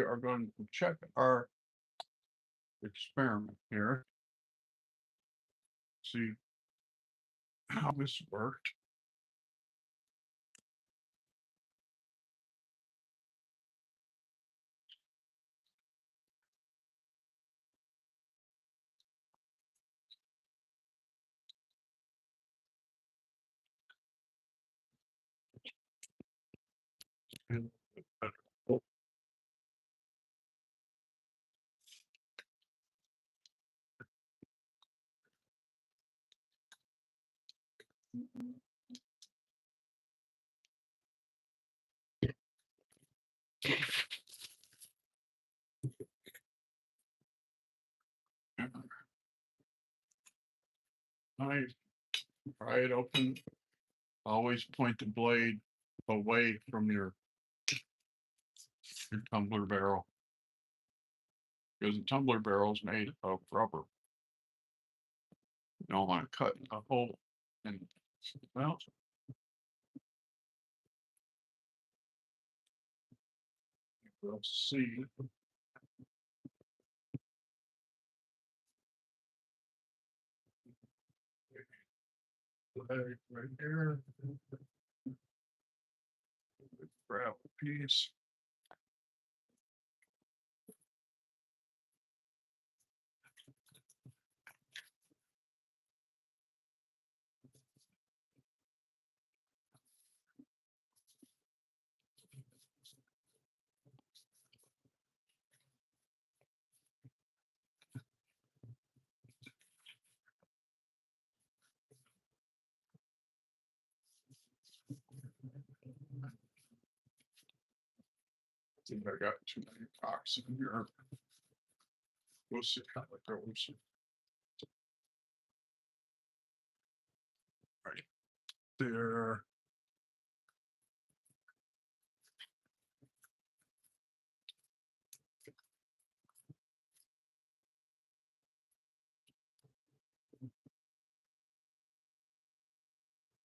are going to check our experiment here. See how this worked. And I pry it open. Always point the blade away from your tumbler barrel, because the tumbler barrel is made of rubber. You don't want to cut a hole. And well, we'll see. Right there. Grab a piece. I think I got too many cocks in here. We'll see how it goes. Right there.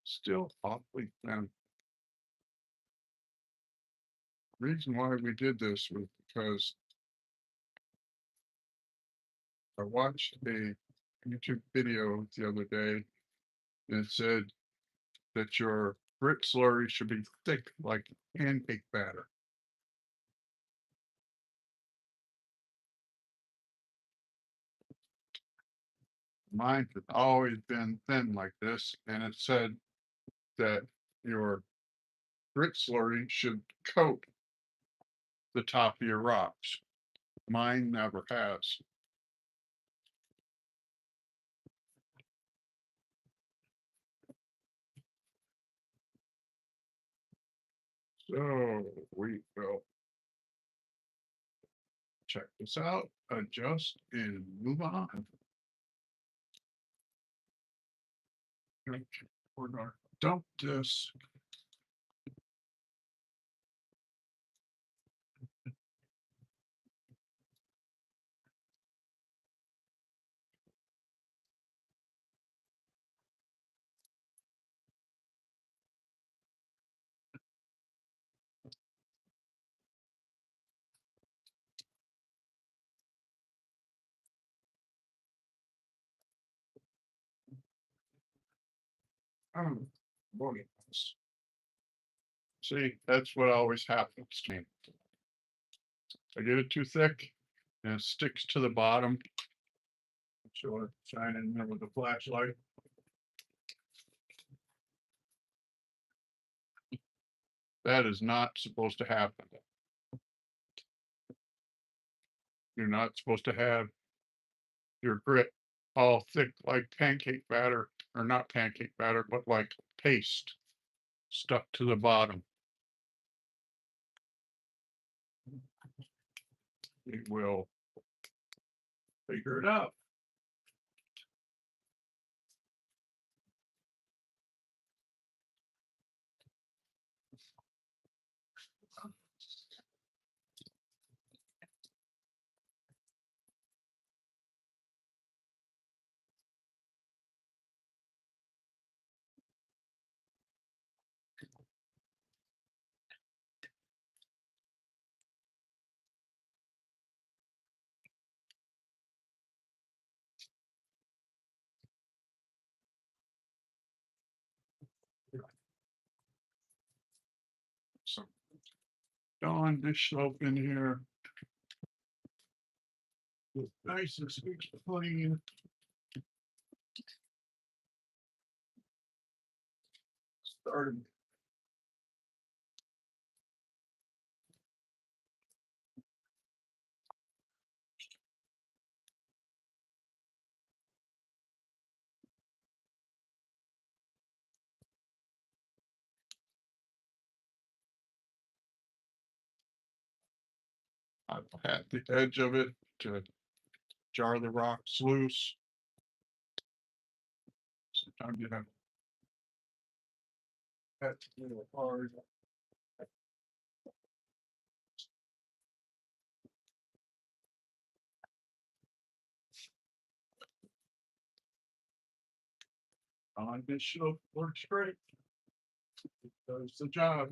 Still awfully thin. Reason why we did this was because I watched a YouTube video the other day, and it said that your grit slurry should be thick like pancake batter. Mine has always been thin like this, and it said that your grit slurry should coat the top of your rocks. Mine never has. So we will check this out, adjust, and move on. Okay, we're gonna dump this. Boy, see, that's what always happens to me. I get it too thick and it sticks to the bottom. So I shine in there with a flashlight. That is not supposed to happen. You're not supposed to have your grit all thick like pancake batter, or not pancake batter, but like paste stuck to the bottom. It will figure it out. on dish soap in here. Nice and sweet clean. Started. I pat the edge of it to jar the rocks loose. Sometimes you have that's a little hard. On this soap works great. It does the job.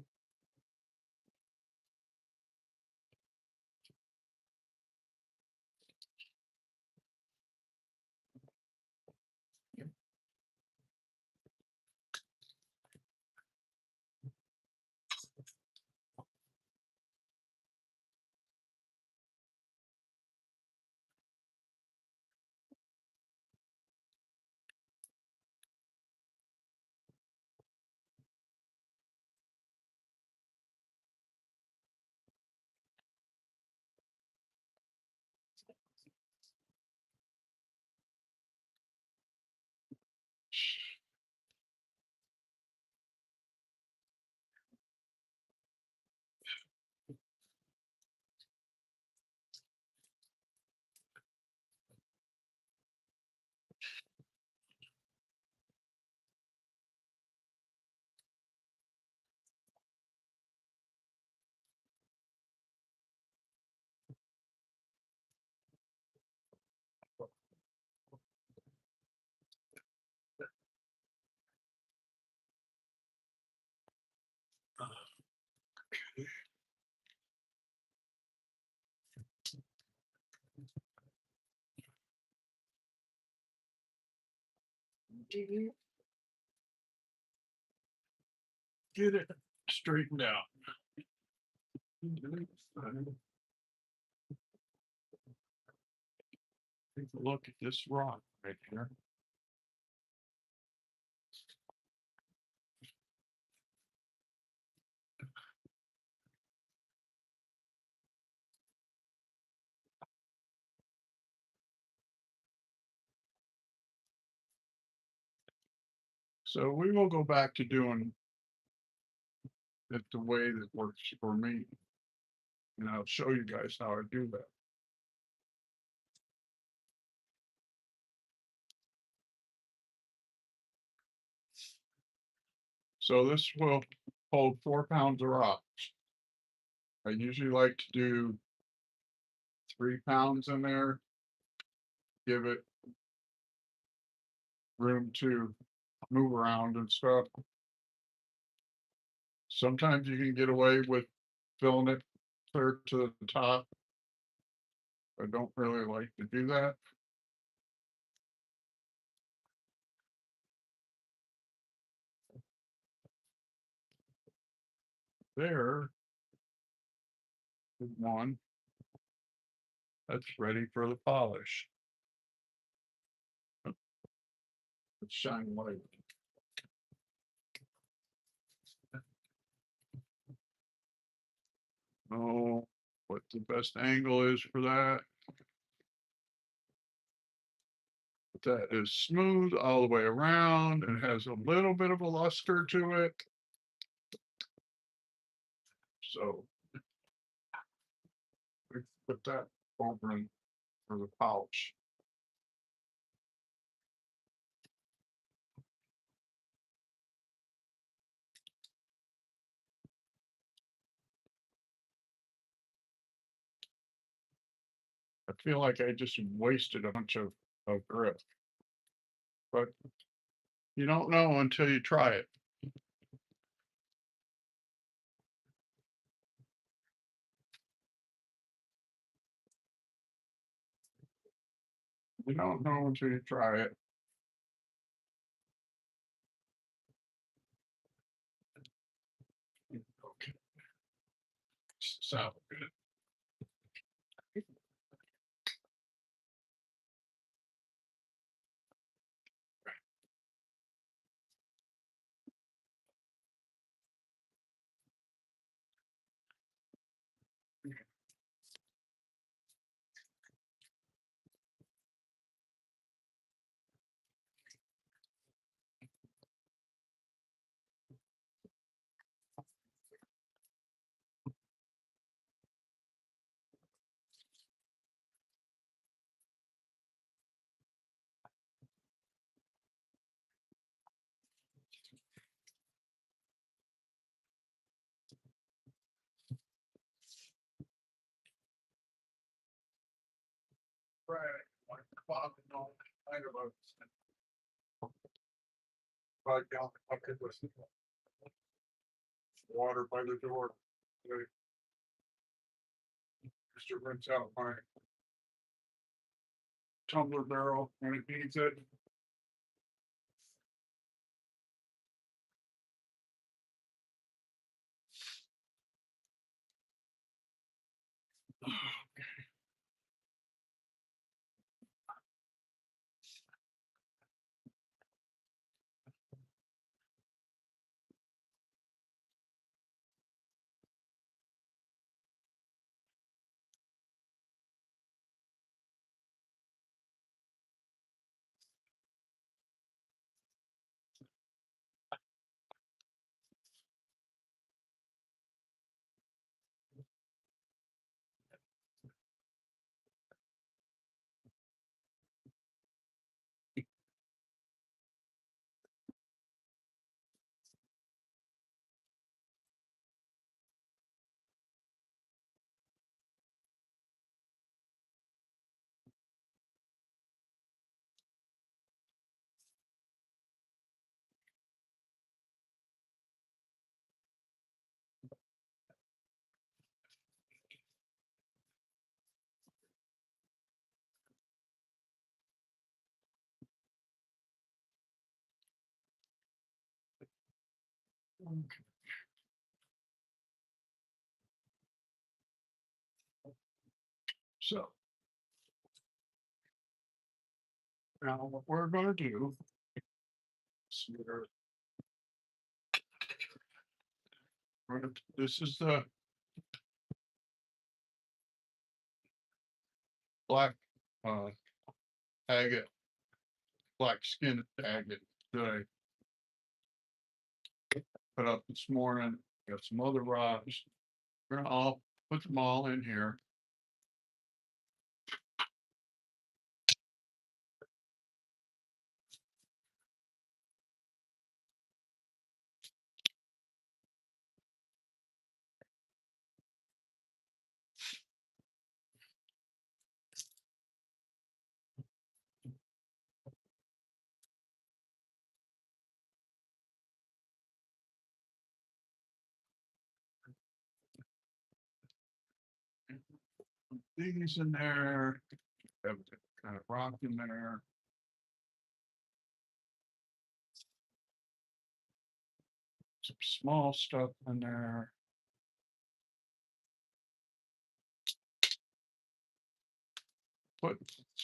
Get it straightened out. Take a look at this rock right here. So we will go back to doing it the way that works for me. And I'll show you guys how I do that. So this will hold 4 pounds of rocks. I usually like to do 3 pounds in there. Give it room to move around and stuff. Sometimes you can get away with filling it clear to the top. I don't really like to do that. There is one that's ready for the polish. Let's shine light. Oh, what the best angle is for that. That is smooth all the way around and has a little bit of a luster to it. So we put that over in for the polish. I feel like I just wasted a bunch of grip, but you don't know until you try it. You don't know until you try it. Okay. sound good. Right, like clock and all kind of a right down the bucket with water by the door. Just to rinse out my tumbler barrel when it needs it. So now what we're gonna do is this is the black uh agate, black skin agate that I put up this morning. Got some other rocks. We're gonna all put them all in here. These in there. Have kind of rock in there. Some small stuff in there. Put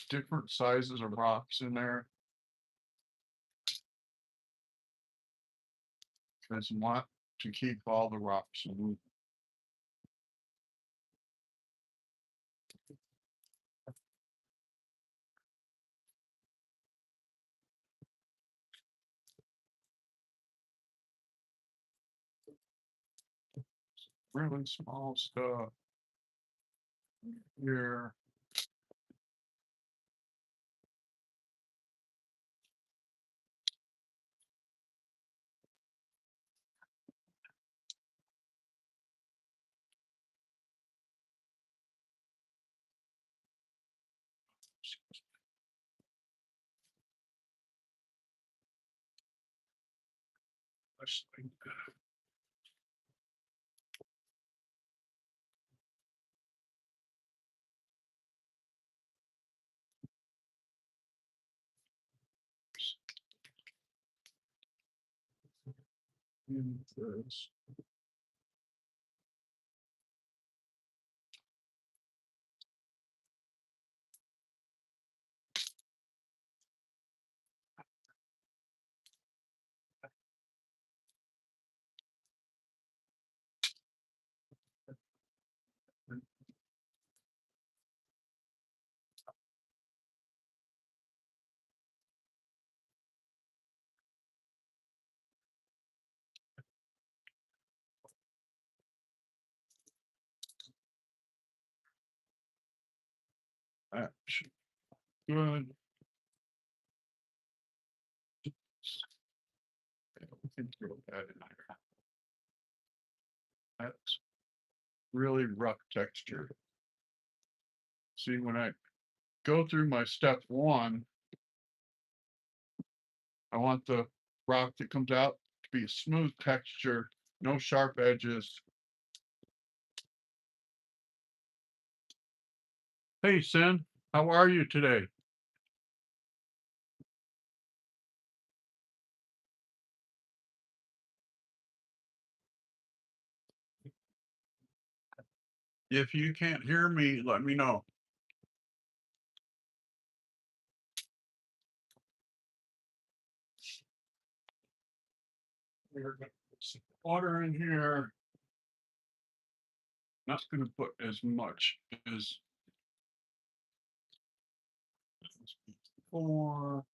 different sizes of rocks in there. Because you want to keep all the rocks moving. Really small stuff here. Let's think. This. That should be good. Yeah, we can throw that in there. That's really rough texture. See, when I go through my step one, I want the rock that comes out to be a smooth texture, no sharp edges. Hey, Sin, how are you today? If you can't hear me, let me know. We're gonna put some water in here. Not gonna put as much as before.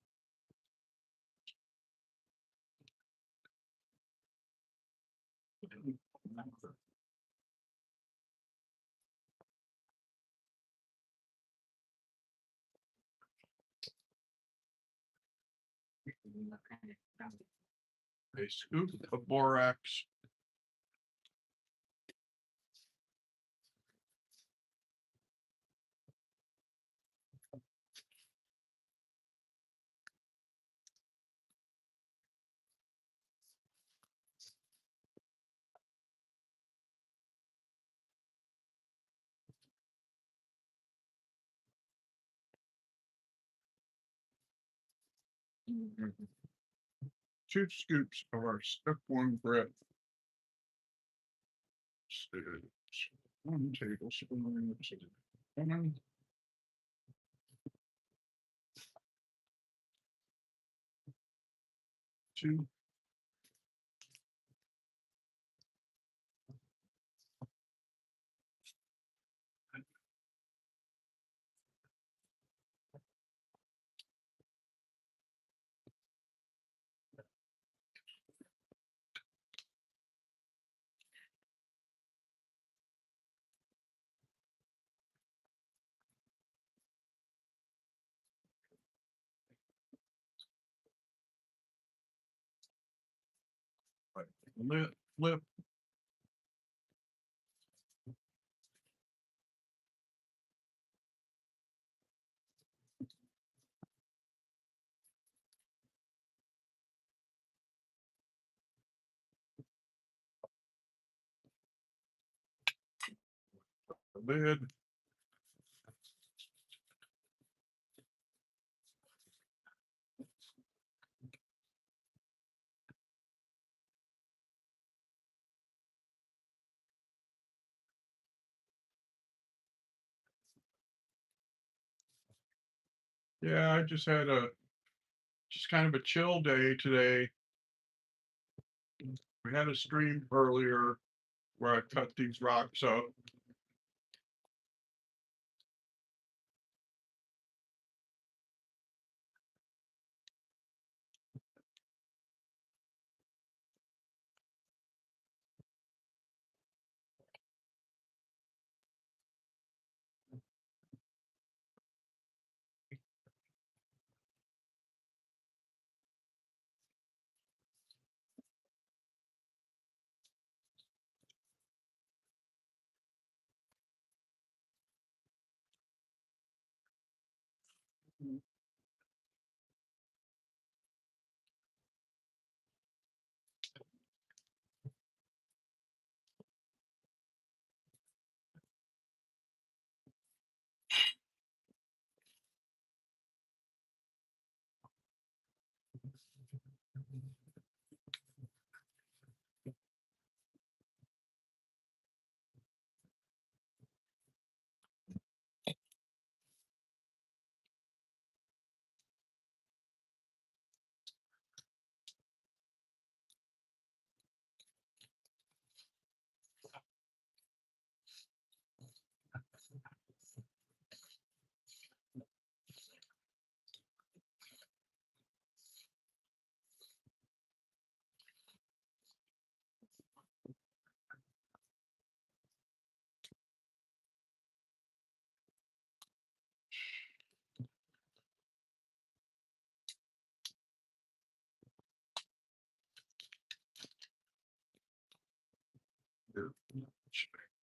A scoop of borax. Two scoops of our step one grit. 1 tablespoon. One, two, flip. The lid. Yeah, I just had just kind of a chill day today. We had a stream earlier where I cut these rocks up.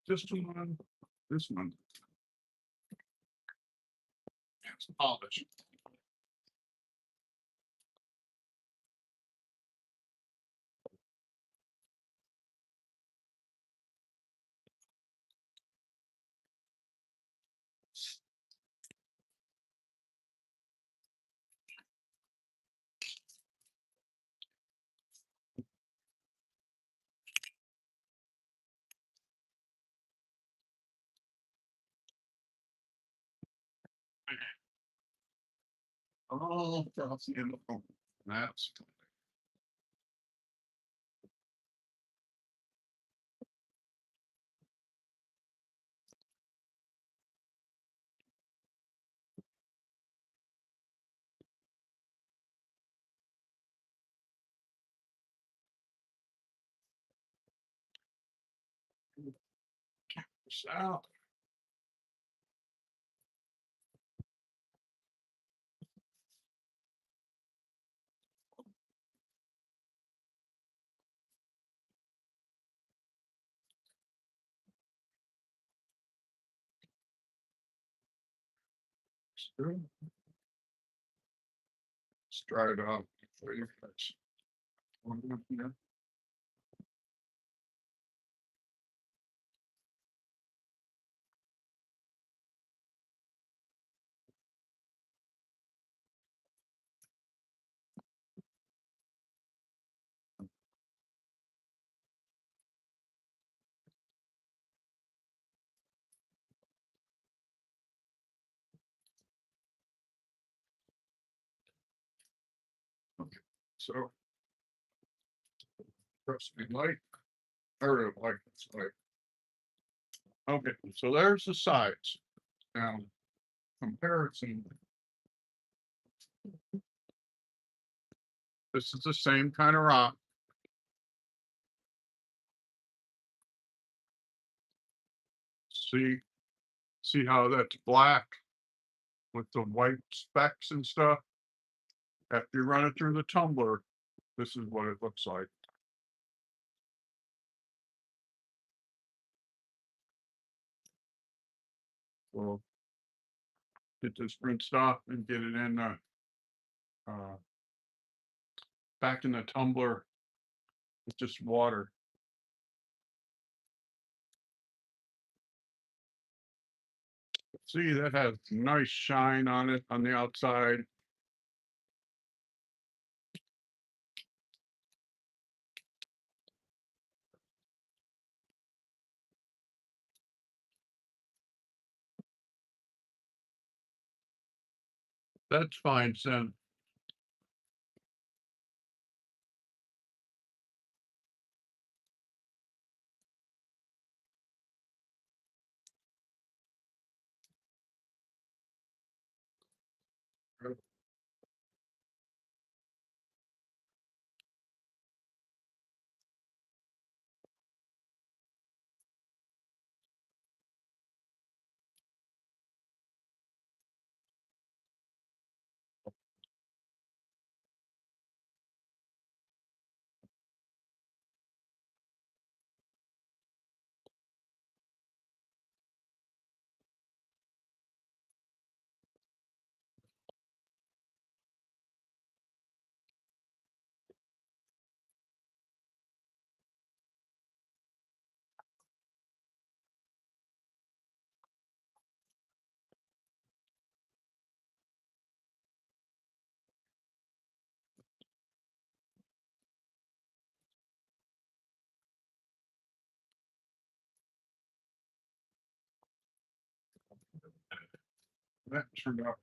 This one, this one. It's polished. Oh, frosty in the foam. That's out. Let's dry it out for you guys. Okay, so press me light, or like it's like. Okay, so there's the sides. Now, comparison. This is the same kind of rock. See, see how that's black with the white specks and stuff? After you run it through the tumbler, this is what it looks like. We'll get this rinsed off and get it in uh, back in the tumbler with just water. See, that has nice shine on it on the outside. That's fine, Sen. That turned out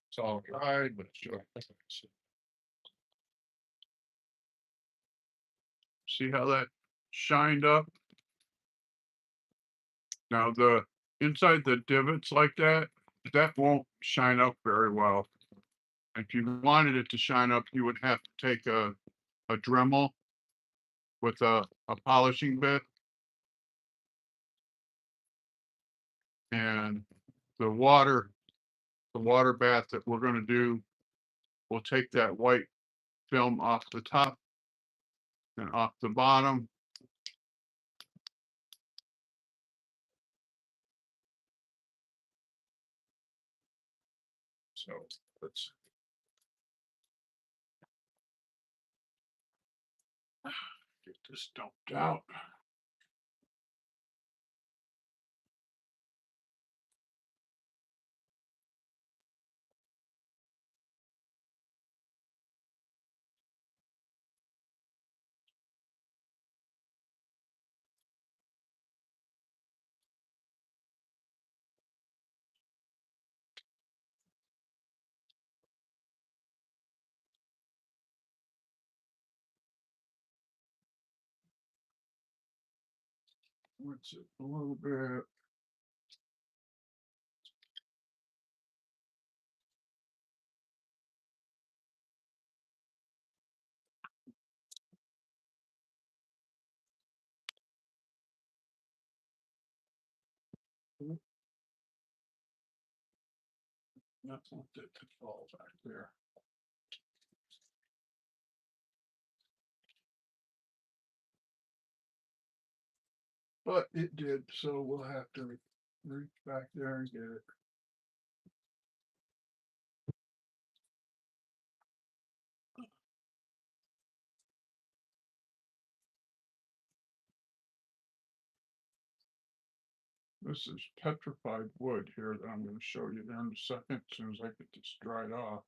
it's all dried, but sure. See how that shined up? Now the inside the divots like that, that won't shine up very well. If you wanted it to shine up, you would have to take a Dremel with a polishing bit and the water bath that we're going to do will take that white film off the top and off the bottom So let's get this dumped out. What's it a little bit? That's not it to fall back there. But it did, so we'll have to reach back there and get it. This is petrified wood here that I'm going to show you there in a second, as soon as I get this dried off.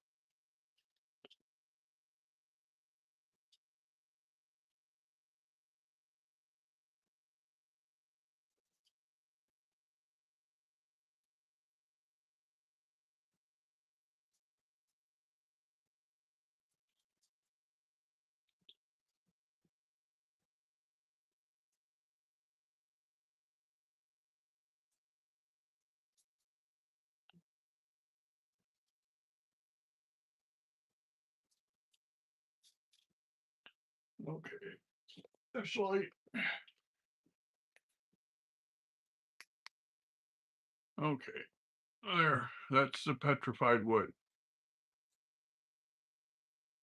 Okay, this light. Okay, there, that's the petrified wood.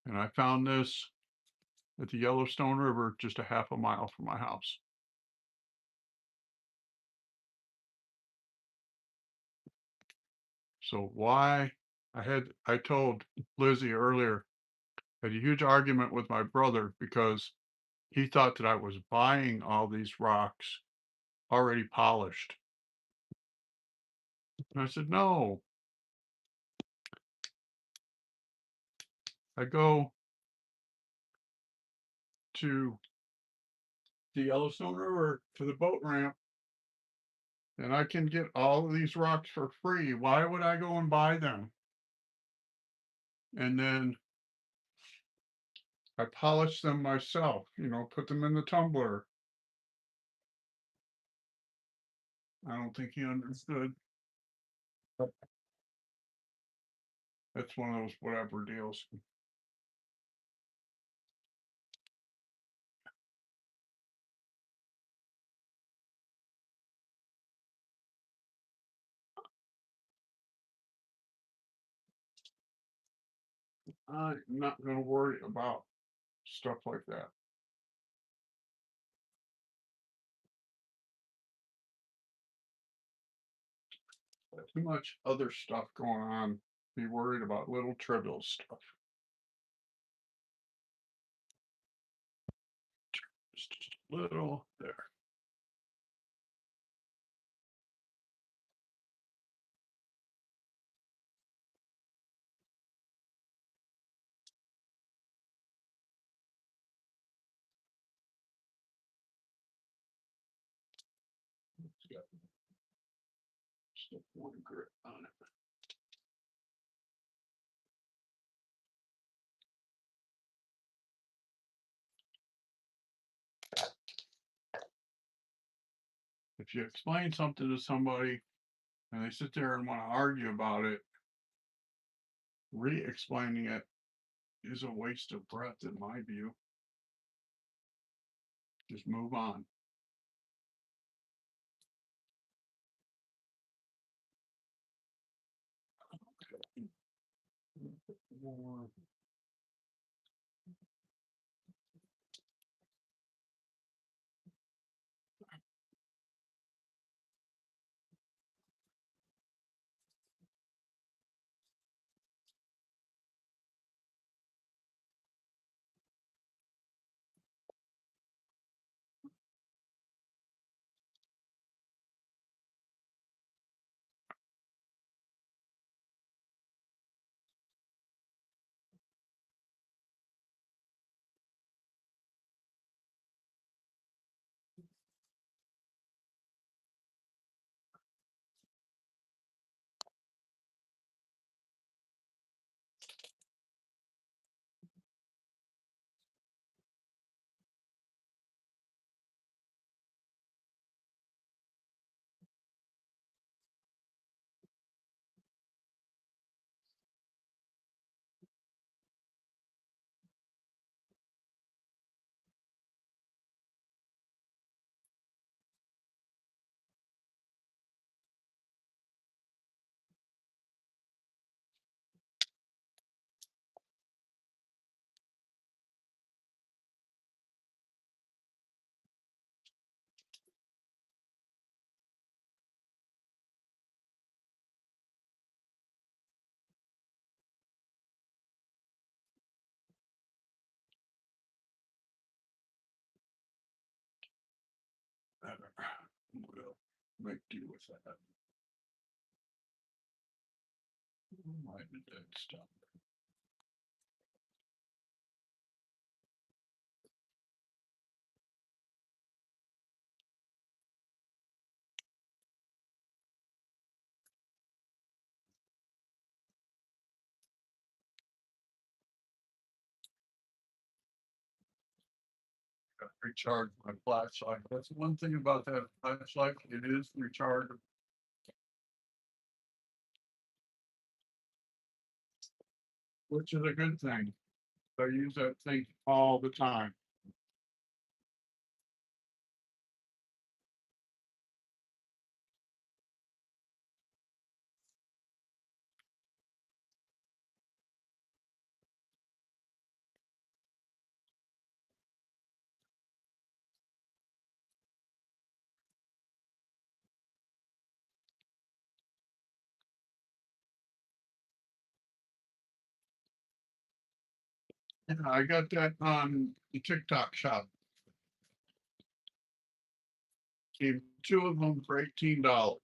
And I found this at the Yellowstone River, just a half a mile from my house. So why I told Lizzie earlier, I had a huge argument with my brother because he thought that I was buying all these rocks already polished. And I said, no. I go to the Yellowstone River to the boat ramp and I can get all of these rocks for free. Why would I go and buy them? And then I polish them myself, put them in the tumbler. I don't think he understood. That's one of those whatever deals. I'm not going to worry about stuff like that. Too much other stuff going on. Be worried about little trivial stuff. Just a little there. It's got still one grit on it. If you explain something to somebody and they sit there and want to argue about it, re-explaining it is a waste of breath in my view. Just move on. Okay. More. matter. We'll make do with that. Why did that stop? Recharge my flashlight. That's one thing about that flashlight. It is rechargeable, which is a good thing. I use that thing all the time. Yeah, I got that on the TikTok shop. Gave two of them for $18.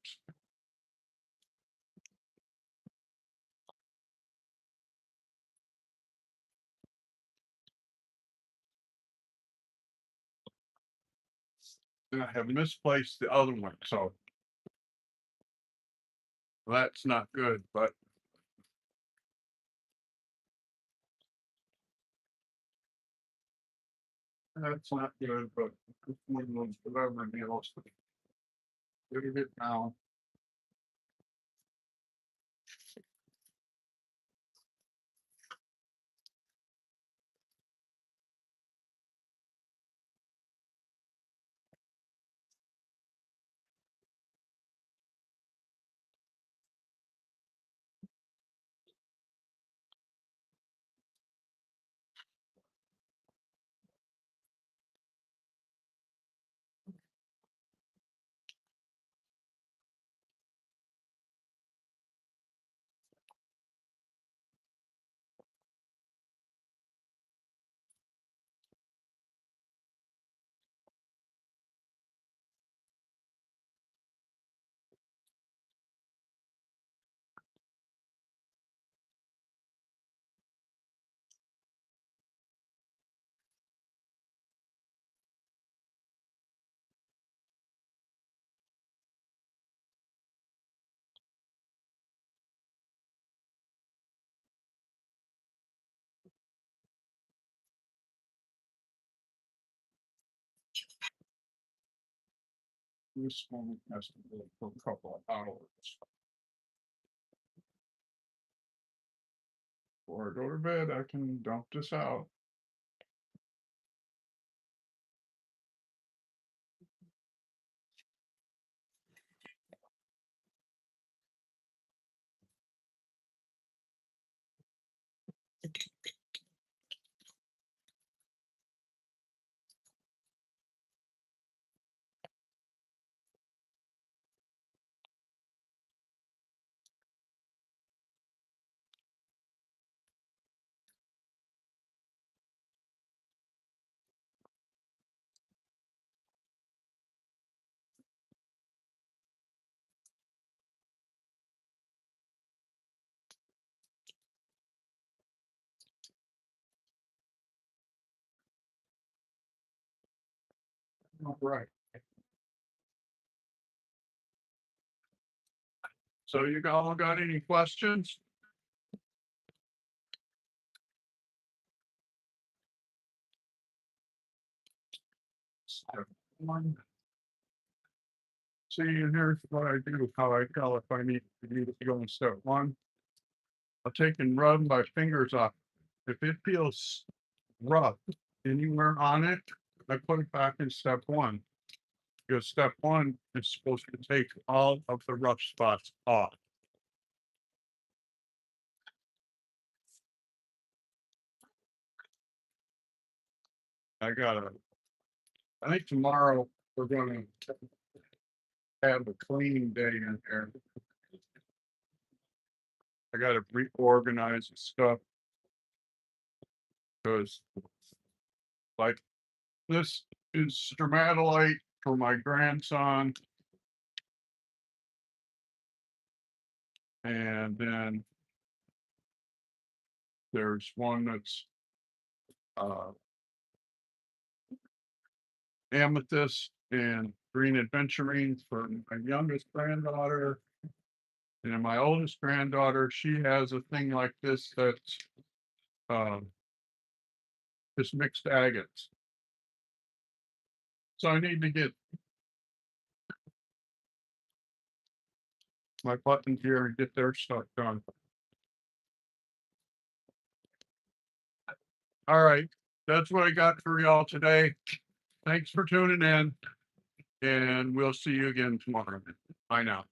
And I have misplaced the other one, so that's not good, but that's not good, but it's one of those whatever deals. Get it now. This one has to go for a couple of hours. Before I go to bed, I can dump this out. All right. So you all got any questions? Step one. See, and here's what I do, how I tell if I need to go in step one. I'll take and rub my fingers off. If it feels rough anywhere on it, I put it back in step one. Because step one is supposed to take all of the rough spots off. I think tomorrow we're gonna have a cleaning day in there. I gotta reorganize the stuff. Because like this is stromatolite for my grandson. And then there's one that's uh, amethyst and green aventurine for my youngest granddaughter. And then my oldest granddaughter, she has a thing like this that's um, just mixed agates. So I need to get my buttons here and get their stuff done. All right, that's what I got for y'all today. Thanks for tuning in, and we'll see you again tomorrow. Bye now.